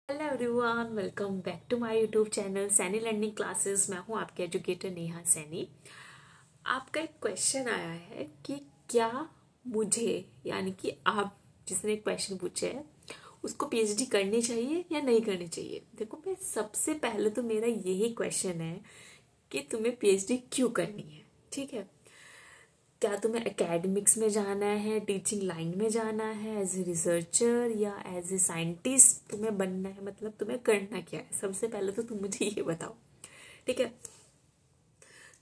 Hello everyone, welcome back to my YouTube channel Saini learning classes. मैं हूं आपके educator Neha Saini. आपका एक क्वेश्चन आया है कि क्या मुझे, यानी कि आप जिसने क्वेश्चन पूछे है उसको पीएचडी करनी चाहिए या नहीं करनी चाहिए। देखो, मैं सबसे पहले तो मेरा यही क्वेश्चन है कि तुम्हें पीएचडी क्यों करनी है। ठीक है, क्या तुम्हें एकेडमिक्स में जाना है, टीचिंग लाइन में जाना है, एज ए रिसर्चर या एज ए साइंटिस्ट तुम्हें बनना है, मतलब तुम्हें करना क्या है। सबसे पहले तो तुम मुझे ये बताओ। ठीक है,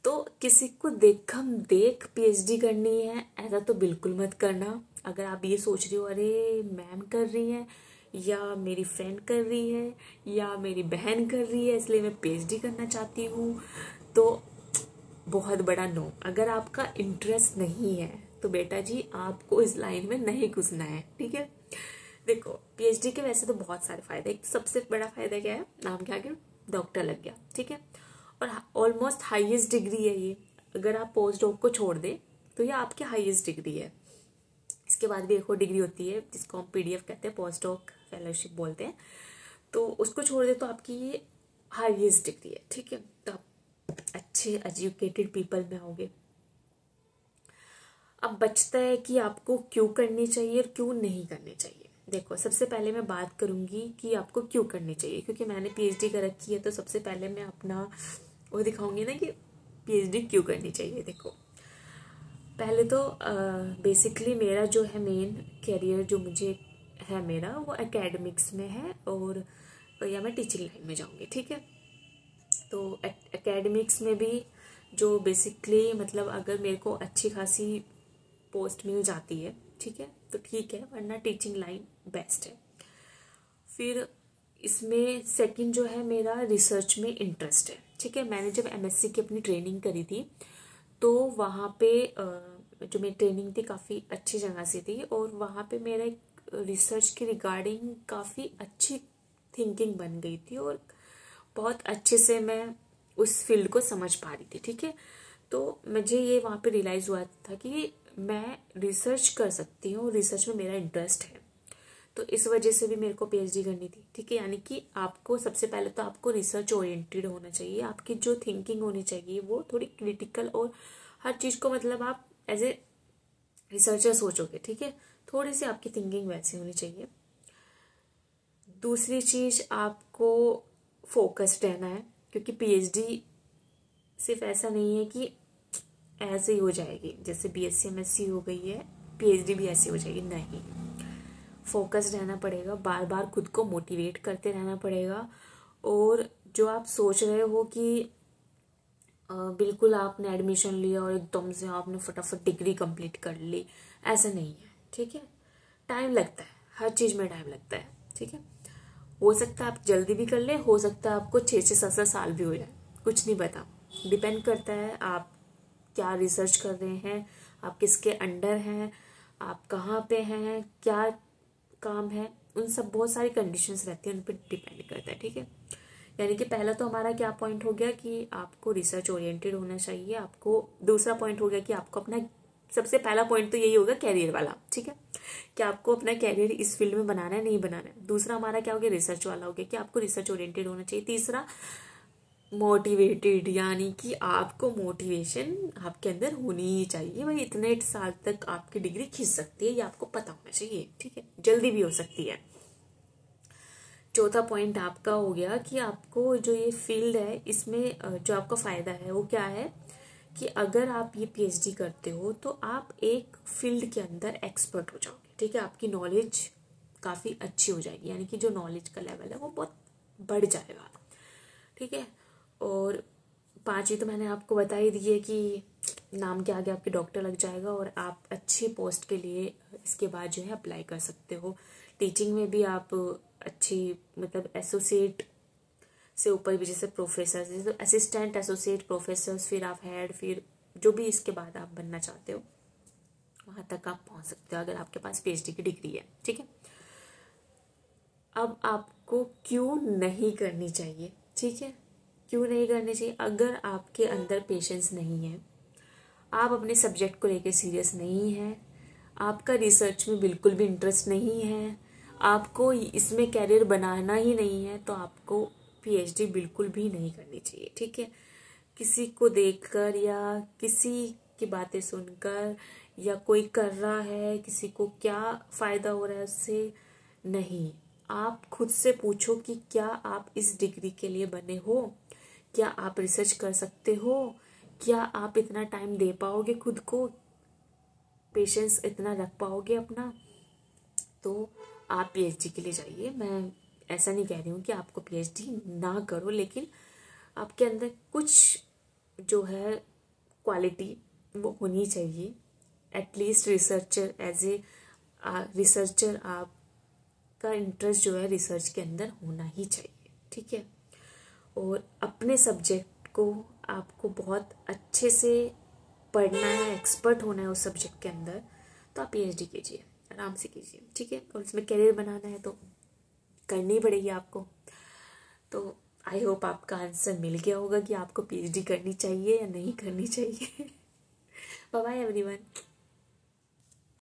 तो किसी को देखम देख पीएचडी करनी है ऐसा तो बिल्कुल मत करना। अगर आप ये सोच रहे हो अरे मैम कर रही है या मेरी फ्रेंड कर रही है या मेरी बहन कर रही है इसलिए मैं पीएचडी करना चाहती हूँ, तो बहुत बड़ा नो। अगर आपका इंटरेस्ट नहीं है तो बेटा जी आपको इस लाइन में नहीं घुसना है। ठीक है, देखो पीएचडी के वैसे तो बहुत सारे फायदे। एक तो सबसे बड़ा फायदा क्या है, नाम क्या गया, डॉक्टर लग गया। ठीक है, और ऑलमोस्ट हाईएस्ट डिग्री है ये। अगर आप पोस्ट डॉक को छोड़ दे तो ये आपकी हाईएस्ट डिग्री है। इसके बाद भी एक और डिग्री होती है जिसको हम पीडीएफ कहते हैं, पोस्ट डॉक फेलोशिप बोलते हैं। तो उसको छोड़ दे तो आपकी ये हाईएस्ट डिग्री है। ठीक है, तो आप अच्छे एजुकेटेड पीपल में होगे। अब बचता है कि आपको क्यों करनी चाहिए और क्यों नहीं करनी चाहिए। देखो, सबसे पहले मैं बात करूंगी कि आपको क्यों करनी चाहिए, क्योंकि मैंने पीएचडी कर रखी है तो सबसे पहले मैं अपना वो दिखाऊंगी ना कि पीएचडी क्यों करनी चाहिए। देखो, पहले तो बेसिकली मेरा जो है मेन करियर जो मुझे है मेरा वो एकेडमिक्स में है, और या मैं टीचिंग लाइन में जाऊंगी। ठीक है, तो एकेडमिक्स में भी जो बेसिकली मतलब अगर मेरे को अच्छी खासी पोस्ट मिल जाती है, ठीक है, तो ठीक है, वरना टीचिंग लाइन बेस्ट है। फिर इसमें सेकंड जो है मेरा रिसर्च में इंटरेस्ट है। ठीक है, मैंने जब एमएससी की अपनी ट्रेनिंग करी थी तो वहाँ पे जो मेरी ट्रेनिंग थी काफ़ी अच्छी जगह से थी, और वहाँ पे मेरा एक रिसर्च के रिगार्डिंग काफ़ी अच्छी थिंकिंग बन गई थी और बहुत अच्छे से मैं उस फील्ड को समझ पा रही थी। ठीक है, तो मुझे ये वहाँ पे रियलाइज़ हुआ था कि मैं रिसर्च कर सकती हूँ, रिसर्च में मेरा इंटरेस्ट है, तो इस वजह से भी मेरे को पीएचडी करनी थी। ठीक है, यानी कि आपको सबसे पहले तो आपको रिसर्च ओरिएंटेड होना चाहिए। आपकी जो थिंकिंग होनी चाहिए वो थोड़ी क्रिटिकल, और हर चीज़ को मतलब आप एज ए रिसर्चर सोचोगे। ठीक है, थोड़ी सी आपकी थिंकिंग वैसी होनी चाहिए। दूसरी चीज़, आपको फोकस्ड रहना है, क्योंकि पीएचडी सिर्फ ऐसा नहीं है कि ऐसे ही हो जाएगी, जैसे बीएससी एमएससी हो गई है पीएचडी भी ऐसे हो जाएगी, नहीं। फोकस्ड रहना पड़ेगा, बार बार खुद को मोटिवेट करते रहना पड़ेगा, और जो आप सोच रहे हो कि बिल्कुल आपने एडमिशन लिया और एकदम से आपने फटाफट डिग्री कंप्लीट कर ली, ऐसा नहीं है। ठीक है, टाइम लगता है, हर चीज़ में टाइम लगता है। ठीक है, हो सकता है आप जल्दी भी कर ले, हो सकता है आपको 6-6 7 साल भी हो जाए, कुछ नहीं पता। डिपेंड करता है आप क्या रिसर्च कर रहे हैं, आप किसके अंडर हैं, आप कहाँ पे हैं, क्या काम है, उन सब बहुत सारी कंडीशंस रहती हैं, उन पर डिपेंड करता है। ठीक है, यानी कि पहला तो हमारा क्या पॉइंट हो गया कि आपको रिसर्च ओरिएंटेड होना चाहिए। आपको दूसरा पॉइंट हो गया कि आपको अपना, सबसे पहला पॉइंट तो यही होगा कैरियर वाला। ठीक है, कि आपको अपना कैरियर इस फील्ड में बनाना है, नहीं बनाना है। दूसरा हमारा क्या हो गया, रिसर्च वाला हो गया कि आपको रिसर्च ओरिएंटेड होना चाहिए। तीसरा मोटिवेटेड, यानी कि आपको मोटिवेशन आपके अंदर होनी ही चाहिए। भाई इतने साल तक आपकी डिग्री खींच सकती है, ये आपको पता होना चाहिए। ठीक है, जल्दी भी हो सकती है। चौथा पॉइंट आपका हो गया कि आपको जो ये फील्ड है इसमें जो आपका फायदा है वो क्या है, कि अगर आप ये पीएचडी करते हो तो आप एक फील्ड के अंदर एक्सपर्ट हो जाओगे। ठीक है, आपकी नॉलेज काफ़ी अच्छी हो जाएगी, यानी कि जो नॉलेज का लेवल है वो बहुत बढ़ जाएगा। ठीक है, और पांचवी तो मैंने आपको बता ही दी है कि नाम के आगे आपके डॉक्टर लग जाएगा, और आप अच्छी पोस्ट के लिए इसके बाद जो है अप्लाई कर सकते हो। टीचिंग में भी आप अच्छी, मतलब एसोसिएट से ऊपर भी, जैसे प्रोफेसर, जैसे असिस्टेंट एसोसिएट प्रोफेसर, फिर आप हेड, फिर जो भी इसके बाद आप बनना चाहते हो वहाँ तक आप पहुँच सकते हो अगर आपके पास पीएचडी की डिग्री है। ठीक है, अब आपको क्यों नहीं करनी चाहिए। ठीक है, क्यों नहीं करनी चाहिए, अगर आपके अंदर पेशेंस नहीं है, आप अपने सब्जेक्ट को लेकर सीरियस नहीं है, आपका रिसर्च में बिल्कुल भी इंटरेस्ट नहीं है, आपको इसमें कैरियर बनाना ही नहीं है तो आपको पीएचडी बिल्कुल भी नहीं करनी चाहिए, ठीक है। किसी को देखकर या किसी की बातें सुनकर या कोई कर रहा है, किसी को क्या फायदा हो रहा है उससे, नहीं। आप खुद से पूछो कि क्या आप इस डिग्री के लिए बने हो, क्या आप रिसर्च कर सकते हो, क्या आप इतना टाइम दे पाओगे खुद को, पेशेंस इतना रख पाओगे अपना, तो आप पीएचडी के लिए जाइए। मैं ऐसा नहीं कह रही हूँ कि आपको पीएचडी ना करो, लेकिन आपके अंदर कुछ जो है क्वालिटी वो होनी चाहिए। At least researcher, as a researcher आपका इंटरेस्ट जो है रिसर्च के अंदर होना ही चाहिए, ठीक है। और अपने सब्जेक्ट को आपको बहुत अच्छे से पढ़ना है, एक्सपर्ट होना है उस सब्जेक्ट के अंदर, तो आप पीएचडी कीजिए, आराम से कीजिए, ठीक है। और इसमें करियर बनाना है तो करनी पड़ेगी आपको। तो आई होप आपका आंसर मिल गया होगा कि आपको पीएचडी करनी चाहिए या नहीं करनी चाहिए। Bye bye everyone.